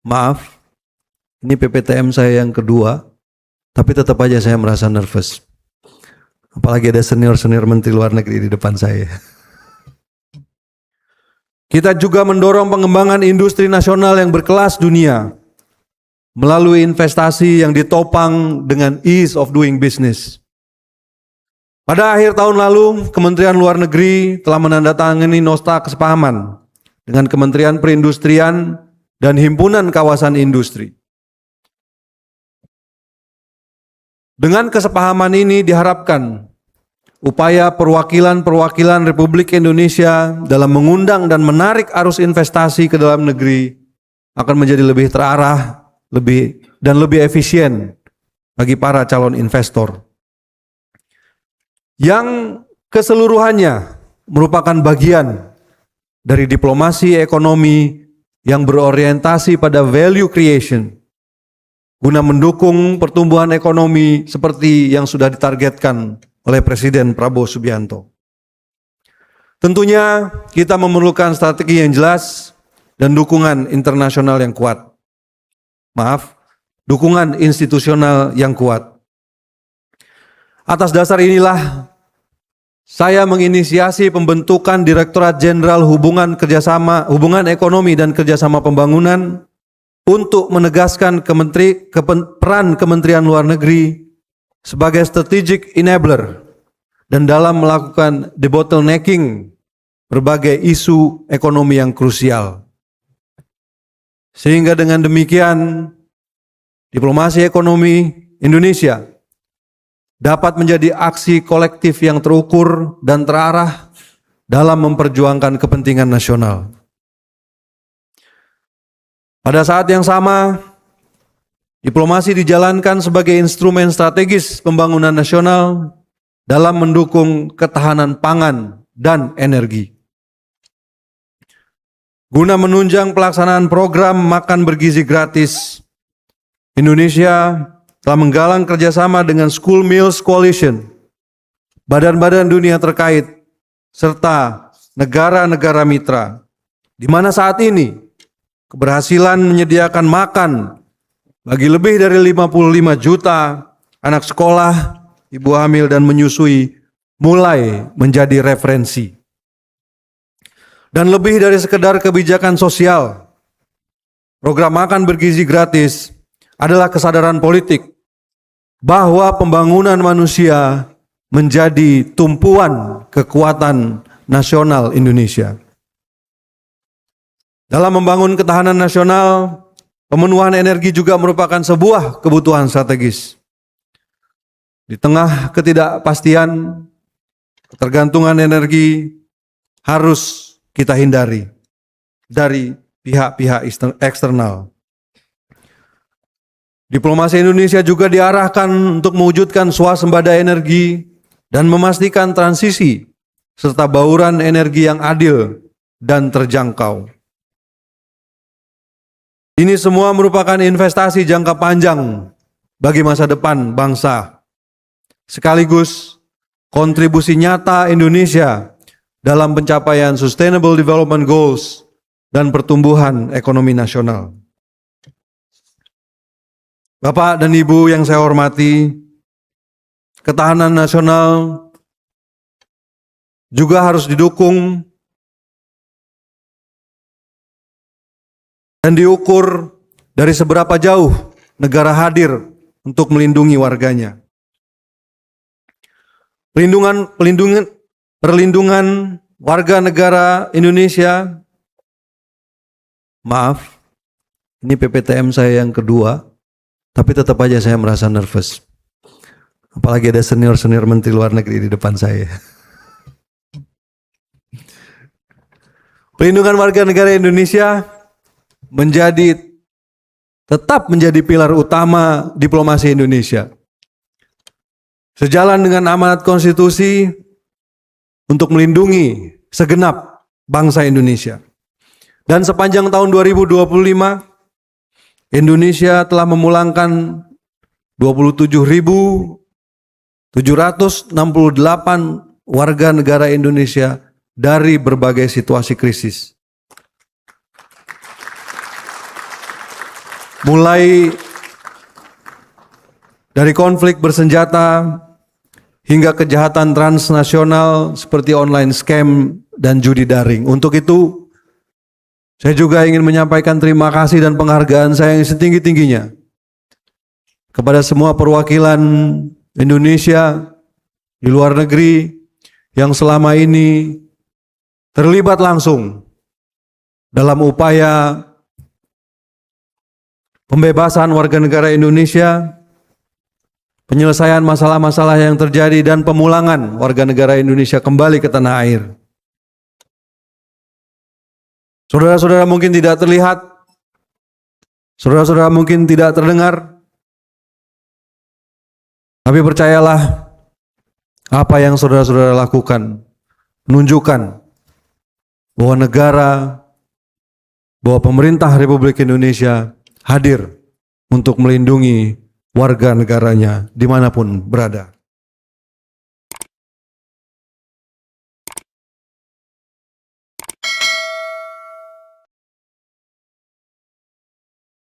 Maaf, ini PPTM saya yang kedua, tapi tetap aja saya merasa nervous. Apalagi ada senior-senior menteri luar negeri di depan saya. Kita juga mendorong pengembangan industri nasional yang berkelas dunia melalui investasi yang ditopang dengan ease of doing business. Pada akhir tahun lalu, Kementerian Luar Negeri telah menandatangani nota kesepahaman dengan Kementerian Perindustrian dan Himpunan Kawasan Industri. Dengan kesepahaman ini diharapkan upaya perwakilan-perwakilan Republik Indonesia dalam mengundang dan menarik arus investasi ke dalam negeri akan menjadi lebih terarah, lebih efisien bagi para calon investor. Yang keseluruhannya merupakan bagian dari diplomasi ekonomi yang berorientasi pada value creation guna mendukung pertumbuhan ekonomi seperti yang sudah ditargetkan oleh Presiden Prabowo Subianto. Tentunya kita memerlukan strategi yang jelas dan dukungan internasional yang kuat. Dukungan institusional yang kuat. Atas dasar inilah saya menginisiasi pembentukan Direktorat Jenderal Hubungan Ekonomi dan Kerjasama Pembangunan untuk menegaskan peran Kementerian Luar Negeri sebagai strategic enabler dan dalam melakukan debottlenecking berbagai isu ekonomi yang krusial. Sehingga dengan demikian diplomasi ekonomi Indonesia dapat menjadi aksi kolektif yang terukur dan terarah dalam memperjuangkan kepentingan nasional. Pada saat yang sama, diplomasi dijalankan sebagai instrumen strategis pembangunan nasional dalam mendukung ketahanan pangan dan energi. Guna menunjang pelaksanaan program makan bergizi gratis, Indonesia telah menggalang kerjasama dengan School Meals Coalition, badan-badan dunia terkait, serta negara-negara mitra, di mana saat ini keberhasilan menyediakan makan bagi lebih dari 55 juta anak sekolah, ibu hamil dan menyusui mulai menjadi referensi. Dan lebih dari sekedar kebijakan sosial, program makan bergizi gratis adalah kesadaran politik bahwa pembangunan manusia menjadi tumpuan kekuatan nasional Indonesia. Dalam membangun ketahanan nasional, pemenuhan energi juga merupakan sebuah kebutuhan strategis. Di tengah ketidakpastian, ketergantungan energi harus kita hindari dari pihak-pihak eksternal. Diplomasi Indonesia juga diarahkan untuk mewujudkan swasembada energi dan memastikan transisi serta bauran energi yang adil dan terjangkau. Ini semua merupakan investasi jangka panjang bagi masa depan bangsa, sekaligus kontribusi nyata Indonesia dalam pencapaian Sustainable Development Goals dan pertumbuhan ekonomi nasional. Bapak dan Ibu yang saya hormati, ketahanan nasional juga harus didukung dan diukur dari seberapa jauh negara hadir untuk melindungi warganya. Perlindungan warga negara Indonesia, maaf, ini PPTM saya yang kedua, tapi tetap aja saya merasa nervous. Apalagi ada senior-senior menteri luar negeri di depan saya. Perlindungan warga negara Indonesia tetap menjadi pilar utama diplomasi Indonesia. Sejalan dengan amanat konstitusi untuk melindungi segenap bangsa Indonesia. Dan sepanjang tahun 2025, Indonesia telah memulangkan 27.768 warga negara Indonesia dari berbagai situasi krisis. mulai dari konflik bersenjata hingga kejahatan transnasional seperti online scam dan judi daring. Untuk itu, saya juga ingin menyampaikan terima kasih dan penghargaan saya yang setinggi-tingginya kepada semua perwakilan Indonesia di luar negeri yang selama ini terlibat langsung dalam upaya pembebasan warga negara Indonesia, penyelesaian masalah-masalah yang terjadi, dan pemulangan warga negara Indonesia kembali ke tanah air. Saudara-saudara mungkin tidak terlihat, saudara-saudara mungkin tidak terdengar, tapi percayalah, apa yang saudara-saudara lakukan menunjukkan bahwa bahwa pemerintah Republik Indonesia hadir untuk melindungi warga negaranya dimanapun berada.